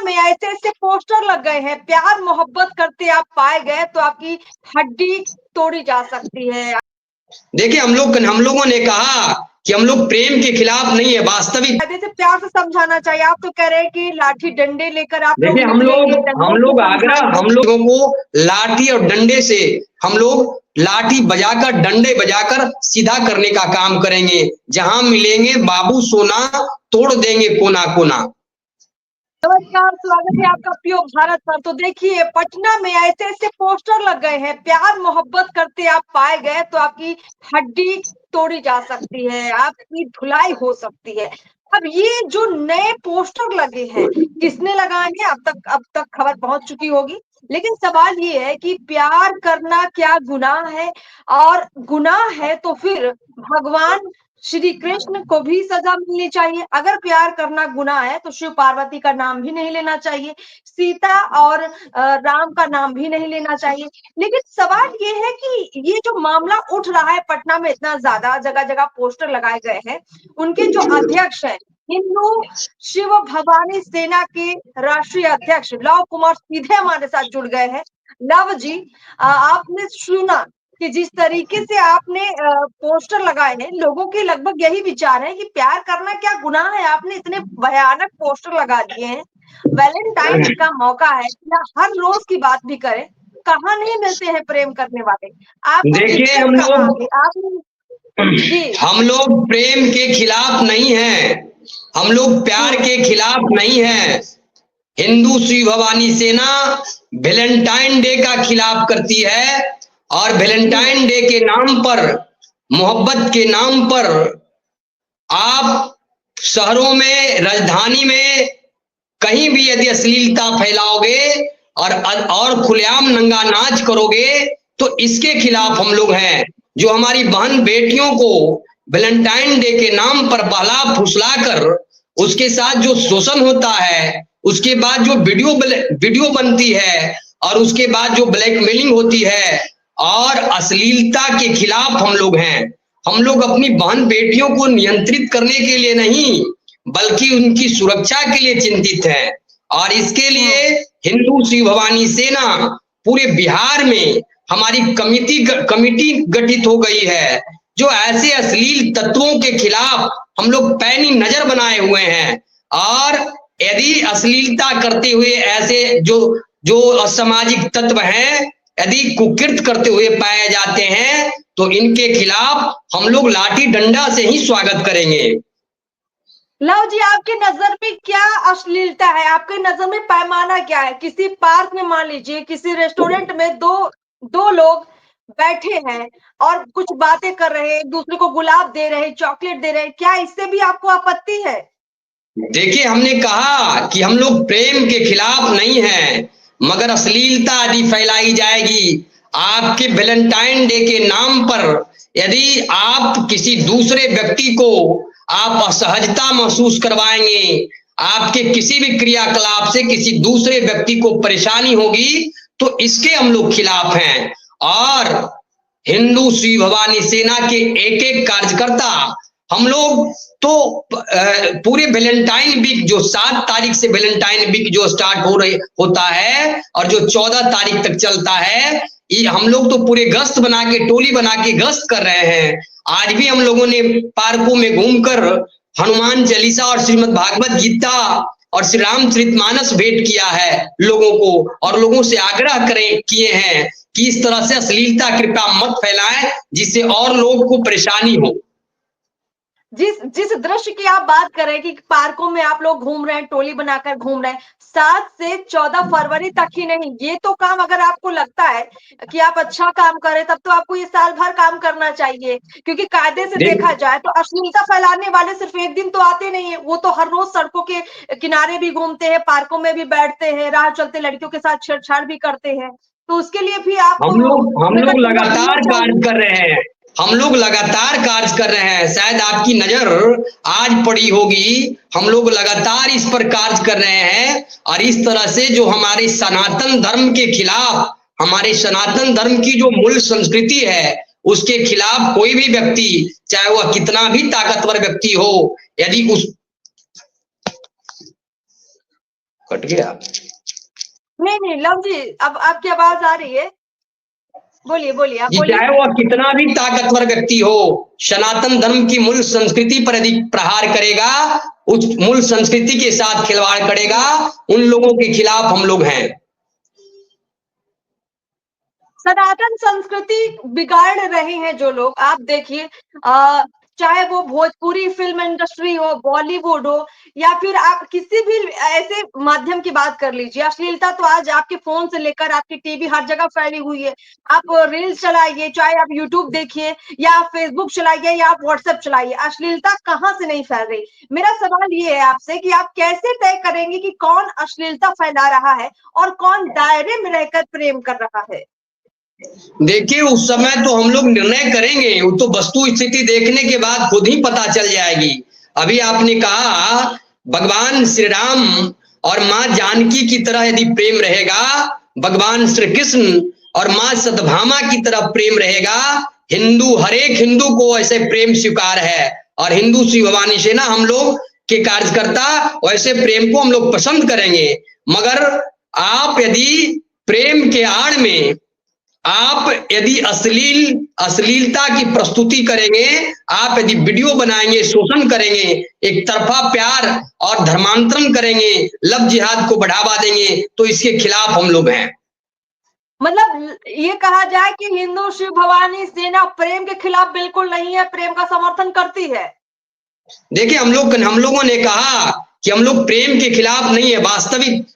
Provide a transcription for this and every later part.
पटना में ऐसे ऐसे पोस्टर लग गए हैं, प्यार मोहब्बत करते आप पाए गए तो आपकी हड्डी तोड़ी जा सकती है। देखिए हम लोगों ने कहा कि हम लोग प्रेम के खिलाफ नहीं है, वास्तविक कायदे से प्यार से समझाना चाहिए। आप तो कह रहे हैं कि लाठी डंडे लेकर आप लोग देखिए निकलेंगे, डंडे से समझाएंगे। हम लोगों को लाठी और डंडे से हम लोग लाठी बजाकर डंडे बजाकर सीधा करने का काम करेंगे। जहां मिलेंगे बाबू सोना तोड़ देंगे कोना कोना। नमस्कार, स्वागत है आपका पीओ भारत पर। तो देखिए पटना में ऐसे ऐसे पोस्टर लग गए हैं, प्यार मोहब्बत करते आप पाए गए तो आपकी हड्डी तोड़ी जा सकती है, आपकी धुलाई हो सकती है। अब ये जो नए पोस्टर लगे हैं, किसने लगाए हैं अब तक खबर पहुंच चुकी होगी। लेकिन सवाल ये है कि प्यार करना क्या गुनाह है, और गुनाह है तो फिर भगवान श्री कृष्ण को भी सजा मिलनी चाहिए। अगर प्यार करना गुनाह है तो शिव पार्वती का नाम भी नहीं लेना चाहिए, सीता और राम का नाम भी नहीं लेना चाहिए। लेकिन सवाल ये है कि ये जो मामला उठ रहा है पटना में, इतना ज्यादा जगह जगह पोस्टर लगाए गए हैं, उनके जो अध्यक्ष हैं, हिंदू शिव भवानी सेना के राष्ट्रीय अध्यक्ष लव कुमार सीधे हमारे साथ जुड़ गए हैं। लव जी, आपने सुना कि जिस तरीके से आपने पोस्टर लगाए हैं, लोगों के लगभग यही विचार है कि प्यार करना क्या गुनाह है। आपने इतने भयानक पोस्टर लगा दिए हैं। वैलेंटाइन का मौका है, या हर रोज की बात भी करें, कहाँ नहीं मिलते हैं प्रेम करने वाले। आपको देखिए दिक्कत कहाँ है? आपने जी हम लोग प्रेम के खिलाफ नहीं हैं, हम लोग प्यार के खिलाफ नहीं हैं। हिंदू श्री भवानी सेना वैलेंटाइन डे का खिलाफ करती है, और वैलेंटाइन डे के नाम पर, मोहब्बत के नाम पर आप शहरों में, राजधानी में कहीं भी यदि अश्लीलता फैलाओगे और खुलेआम नंगा नाच करोगे तो इसके खिलाफ हम लोग हैं। जो हमारी बहन बेटियों को वैलेंटाइन डे के नाम पर बहला फुसला कर उसके साथ जो शोषण होता है, उसके बाद जो वीडियो बनती है, और उसके बाद जो ब्लैकमेलिंग होती है, और अश्लीलता के खिलाफ हम लोग हैं। हम लोग अपनी बहन बेटियों को नियंत्रित करने के लिए नहीं, बल्कि उनकी सुरक्षा के लिए चिंतित है। और इसके लिए हिंदू श्री भवानी सेना पूरे बिहार में हमारी कमिटी गठित हो गई है, जो ऐसे अश्लील तत्वों के खिलाफ हम लोग पैनी नजर बनाए हुए हैं। और यदि अश्लीलता करते हुए ऐसे जो असामाजिक तत्व हैं, यदि कुकृत करते हुए पाए जाते हैं तो इनके खिलाफ हम लोग लाठी डंडा से ही स्वागत करेंगे। लव जी, आपकी नजर में क्या अश्लीलता है? आपके नजर में पैमाना क्या है? किसी पार्क में मान लीजिए, किसी रेस्टोरेंट में दो लोग बैठे हैं और कुछ बातें कर रहे हैं, एक दूसरे को गुलाब दे रहे हैं, चॉकलेट दे रहे हैं, क्या इससे भी आपको आपत्ति है? देखिए हमने कहा कि हम लोग प्रेम के खिलाफ नहीं हैं, मगर अश्लीलता यदि फैलाई जाएगी आपके वैलेंटाइन डे के नाम पर, यदि आप किसी दूसरे व्यक्ति को आप असहजता महसूस करवाएंगे, आपके किसी भी क्रियाकलाप से किसी दूसरे व्यक्ति को परेशानी होगी, तो इसके हम लोग खिलाफ हैं। और हिंदू श्री भवानी सेना के एक एक कार्यकर्ता हम लोग तो पूरे वैलेंटाइन वीक, जो 7 तारीख से वैलेंटाइन वीक जो स्टार्ट होता है और जो 14 तारीख तक चलता है, ये हम लोग तो पूरे गश्त बना के, टोली बना के गश्त कर रहे हैं। आज भी हम लोगों ने पार्कों में घूमकर हनुमान चालीसा और श्रीमद् भागवत गीता और श्री रामचरितमानस भेंट किया है लोगों को, और लोगों से आग्रह किए हैं कि इस तरह से अश्लीलता कृपया मत फैलाएं, जिससे और लोगों को परेशानी हो। जिस दृश्य की आप बात कर रहे हैं कि पार्कों में आप लोग घूम रहे हैं, टोली बनाकर घूम रहे हैं, 7 से 14 फरवरी तक ही नहीं, ये तो काम अगर आपको लगता है कि आप अच्छा काम करें, तब तो आपको ये साल भर काम करना चाहिए। क्योंकि कायदे से देखा जाए तो अश्लीलता फैलाने वाले सिर्फ एक दिन तो आते नहीं है, वो तो हर रोज सड़कों के किनारे भी घूमते हैं, पार्कों में भी बैठते हैं, राह चलते लड़कियों के साथ छेड़छाड़ भी करते हैं। तो उसके लिए भी आपको हम लोग लगातार कार्य कर रहे हैं, हम लोग लगातार कार्य कर रहे हैं। शायद आपकी नजर आज पड़ी होगी, हम लोग लगातार इस पर कार्य कर रहे हैं। और इस तरह से जो हमारे सनातन धर्म के खिलाफ, हमारे सनातन धर्म की जो मूल संस्कृति है, उसके खिलाफ कोई भी व्यक्ति, चाहे वह कितना भी ताकतवर व्यक्ति हो, यदि कट गया। नहीं नहीं लव जी, अब आपकी आवाज आ रही है, बोलिए बोलिए, आप जी, बोलिए। चाहे वह कितना भी ताकतवर व्यक्ति हो, सनातन धर्म की मूल संस्कृति पर यदि प्रहार करेगा, उस मूल संस्कृति के साथ खिलवाड़ करेगा, उन लोगों के खिलाफ हम लोग हैं। सनातन संस्कृति बिगाड़ रहे हैं जो लोग, आप देखिए, चाहे वो भोजपुरी फिल्म इंडस्ट्री हो, बॉलीवुड हो, या फिर आप किसी भी ऐसे माध्यम की बात कर लीजिए। अश्लीलता तो आज आपके फोन से लेकर आपकी टीवी हर जगह फैली हुई है। आप रील्स चलाइए, चाहे आप यूट्यूब देखिए, या आप फेसबुक चलाइए, या आप व्हाट्सएप चलाइए, अश्लीलता कहाँ से नहीं फैल रही। मेरा सवाल ये है आपसे कि आप कैसे तय करेंगे कि कौन अश्लीलता फैला रहा है और कौन दायरे में रहकर प्रेम कर रहा है। देखिए, उस समय तो हम लोग निर्णय करेंगे, वो तो वस्तु स्थिति देखने के बाद खुद ही पता चल जाएगी। अभी आपने कहा भगवान श्री राम और माँ जानकी की तरह यदि प्रेम रहेगा, भगवान श्री कृष्ण और माँ सत्यभामा की तरह प्रेम रहेगा, हिंदू, हर एक हिंदू को ऐसे प्रेम स्वीकार है। और हिंदू श्री भवानी सेना हम लोग के कार्यकर्ता वैसे प्रेम को हम लोग पसंद करेंगे। मगर आप यदि प्रेम के आड़ में आप यदि अश्लीलता की प्रस्तुति करेंगे, आप यदि वीडियो बनाएंगे, शोषण करेंगे, एक तरफा प्यार और धर्मांतरण करेंगे, लव जिहाद को बढ़ावा देंगे, तो इसके खिलाफ हम लोग हैं। मतलब ये कहा जाए कि हिंदू शिव भवानी सेना प्रेम के खिलाफ बिल्कुल नहीं है, प्रेम का समर्थन करती है। देखिए, हम लोगों ने कहा कि हम लोग प्रेम के खिलाफ नहीं है, वास्तविक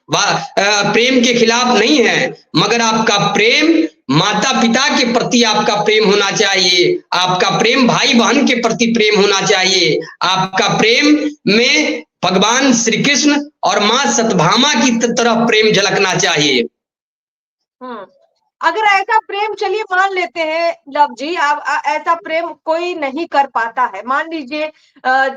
प्रेम के खिलाफ नहीं है, मगर आपका प्रेम माता पिता के प्रति आपका प्रेम होना चाहिए, आपका प्रेम भाई बहन के प्रति प्रेम होना चाहिए, आपका प्रेम में भगवान श्री कृष्ण और माँ सत्यभामा की तरह प्रेम झलकना चाहिए। अगर ऐसा प्रेम, चलिए मान लेते हैं लव जी, आप ऐसा प्रेम कोई नहीं कर पाता है, मान लीजिए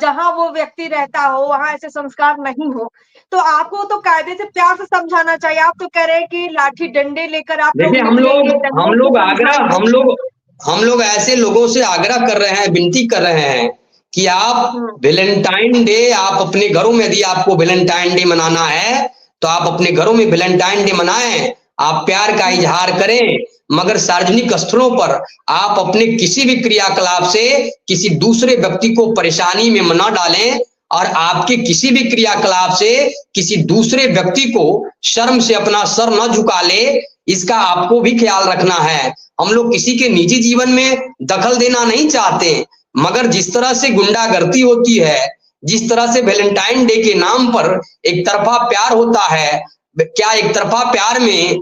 जहां वो व्यक्ति रहता हो वहां ऐसे संस्कार नहीं हो, तो आपको तो कायदे से प्यार से समझाना चाहिए। आप तो कह रहे हैं कि लाठी डंडे लेकर आप लोग देखिए, निकलेंगे, डंडे से समझाएंगे। हम लोग ऐसे लोगों से आग्रह कर रहे हैं, विनती कर रहे हैं कि आप वैलेंटाइन डे, आप अपने घरों में, यदि आपको वैलेंटाइन डे मनाना है तो आप अपने घरों में वैलेंटाइन डे मनाएं, आप प्यार का इजहार करें, मगर सार्वजनिक स्थलों पर आप अपने किसी भी क्रियाकलाप से किसी दूसरे व्यक्ति को परेशानी में न डालें, और आपके किसी भी क्रियाकलाप से किसी दूसरे व्यक्ति को शर्म से अपना सर न झुका ले, इसका आपको भी ख्याल रखना है। हम लोग किसी के निजी जीवन में दखल देना नहीं चाहते, मगर जिस तरह से गुंडागर्दी होती है, जिस तरह से वैलेंटाइन डे के नाम पर एक तरफा प्यार होता है, क्या एक तरफा प्यार में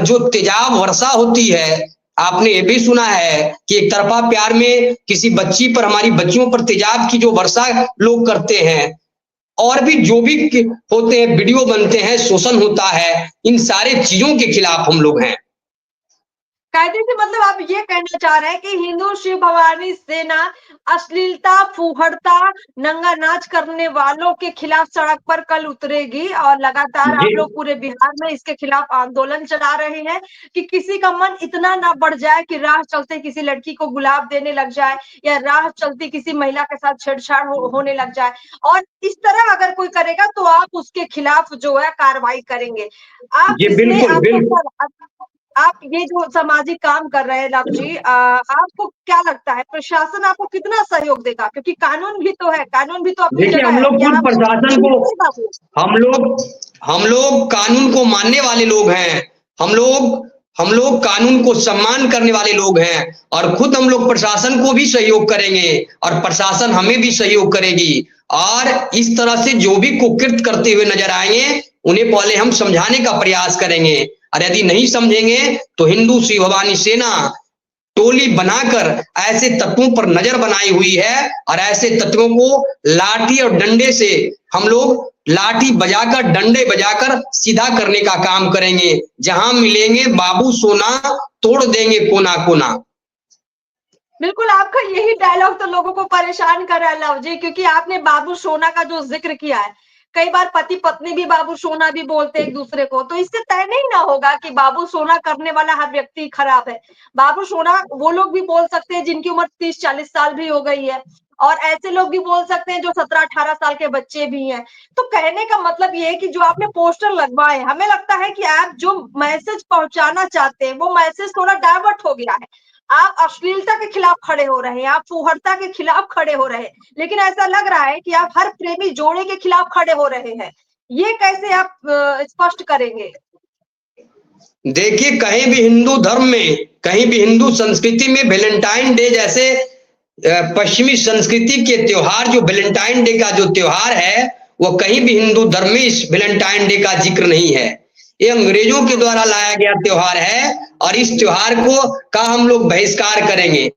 जो तेजाब वर्षा होती है, आपने ये भी सुना है कि एक तरफा प्यार में किसी बच्ची पर, हमारी बच्चियों पर तेजाब की जो वर्षा लोग करते हैं, और भी जो भी होते हैं, वीडियो बनते हैं, शोषण होता है, इन सारे चीजों के खिलाफ हम लोग हैं। कायदे से मतलब आप ये कहना चाह रहे हैं कि हिंदू शिव भवानी सेना अश्लीलता, फूहड़ता, नंगा नाच करने वालों के खिलाफ सड़क पर कल उतरेगी, और लगातार आप लोग पूरे बिहार में इसके खिलाफ आंदोलन चला रहे हैं कि किसी का मन इतना ना बढ़ जाए कि राह चलते किसी लड़की को गुलाब देने लग जाए, या राह चलती किसी महिला के साथ छेड़छाड़ होने लग जाए, और इस तरह अगर कोई करेगा तो आप उसके खिलाफ जो है कार्रवाई करेंगे। आप इसमें आप ये जो सामाजिक काम कर रहे हैं लव जी, आपको क्या लगता है प्रशासन आपको कितना सहयोग देगा? क्योंकि कानून भी तो है, कानून भी तो अपनी देखिए, जगह हम है। लोग खुद प्रशासन को, हम लोग कानून को मानने वाले लोग हैं, हम लोग कानून को सम्मान करने वाले लोग हैं, और खुद हम लोग प्रशासन को भी सहयोग करेंगे और प्रशासन हमें भी सहयोग करेगी। और इस तरह से जो भी कुकृत्य करते हुए नजर आएंगे, उन्हें पहले हम समझाने का प्रयास करेंगे, और यदि नहीं समझेंगे तो हिंदू श्री भवानी सेना टोली बनाकर ऐसे तत्वों पर नजर बनाई हुई है, और ऐसे तत्वों को लाठी और डंडे से हम लोग, लाठी बजाकर, डंडे बजाकर सीधा करने का काम करेंगे। जहां मिलेंगे बाबू सोना, तोड़ देंगे कोना कोना। बिल्कुल, आपका यही डायलॉग तो लोगों को परेशान कर रहा है लव जी, क्योंकि आपने बाबू सोना का जो जिक्र किया है, कई बार पति पत्नी भी बाबू सोना भी बोलते हैं एक दूसरे को, तो इससे तय नहीं ना होगा कि बाबू सोना करने वाला हर व्यक्ति खराब है। बाबू सोना वो लोग भी बोल सकते हैं जिनकी उम्र 30-40 साल भी हो गई है, और ऐसे लोग भी बोल सकते हैं जो 17-18 साल के बच्चे भी हैं। तो कहने का मतलब ये है कि जो आपने पोस्टर लगवाए, हमें लगता है कि आप जो मैसेज पहुंचाना चाहते हैं, वो मैसेज थोड़ा डाइवर्ट हो गया है। आप अश्लीलता के खिलाफ खड़े हो रहे हैं, आप फुहड़ता के खिलाफ खड़े हो रहे हैं, लेकिन ऐसा लग रहा है कि आप हर प्रेमी जोड़े के खिलाफ खड़े हो रहे हैं। ये कैसे आप स्पष्ट करेंगे? देखिए, कहीं भी हिंदू धर्म में, कहीं भी हिंदू संस्कृति में वैलेंटाइन डे जैसे पश्चिमी संस्कृति के त्योहार, जो वैलेंटाइन डे का जो त्योहार है, वो कहीं भी हिंदू धर्म में इस वैलेंटाइन डे का जिक्र नहीं है। ये अंग्रेजों के द्वारा लाया गया त्योहार है, और इस त्योहार का हम लोग बहिष्कार करेंगे।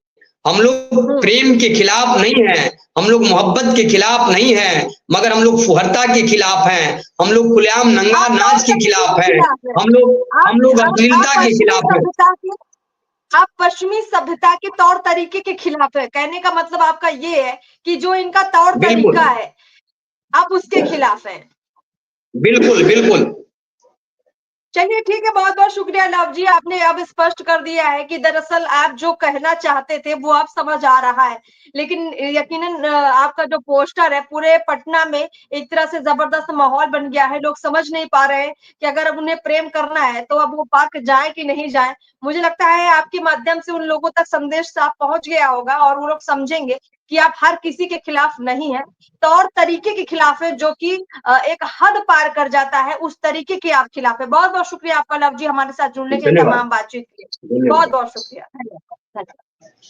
हम लोग प्रेम के खिलाफ नहीं हैं, हम लोग मोहब्बत के खिलाफ नहीं हैं, मगर हम लोग फुहरता के खिलाफ हैं, हम लोग खुलेआम नंगा नाच के खिलाफ हैं, हम लोग अश्लीलता के खिलाफ हैं। आप पश्चिमी सभ्यता के तौर तरीके के खिलाफ है। कहने का मतलब आपका ये है कि जो इनका तौर बिल्कुल तरीका है, आप उसके खिलाफ हैं। बिल्कुल बिल्कुल। चलिए ठीक है, बहुत-बहुत शुक्रिया लव जी, आपने अब स्पष्ट कर दिया है कि दरअसल आप जो कहना चाहते थे वो अब समझ आ रहा है। लेकिन यकीनन आपका जो पोस्टर है पूरे पटना में एक तरह से ज़बरदस्त माहौल बन गया है। लोग समझ नहीं पा रहे हैं कि अगर अब उन्हें प्रेम करना है तो अब वो पार्क जाएँ कि नहीं जाएँ। मुझे लगता है आपके माध्यम से उन लोगों तक संदेश साफ पहुँच गया होगा और वो लोग समझेंगे कि आप हर किसी के खिलाफ नहीं हैं, तौर तरीके के खिलाफ है जो कि एक हद पार कर जाता है, उस तरीके के आप खिलाफ है। बहुत-बहुत शुक्रिया आपका लव जी हमारे साथ जुड़ने के लिए, धन्यवाद तमाम बातचीत के लिए। धन्यवाद। बहुत-बहुत शुक्रिया। धन्यवाद। धन्यवाद।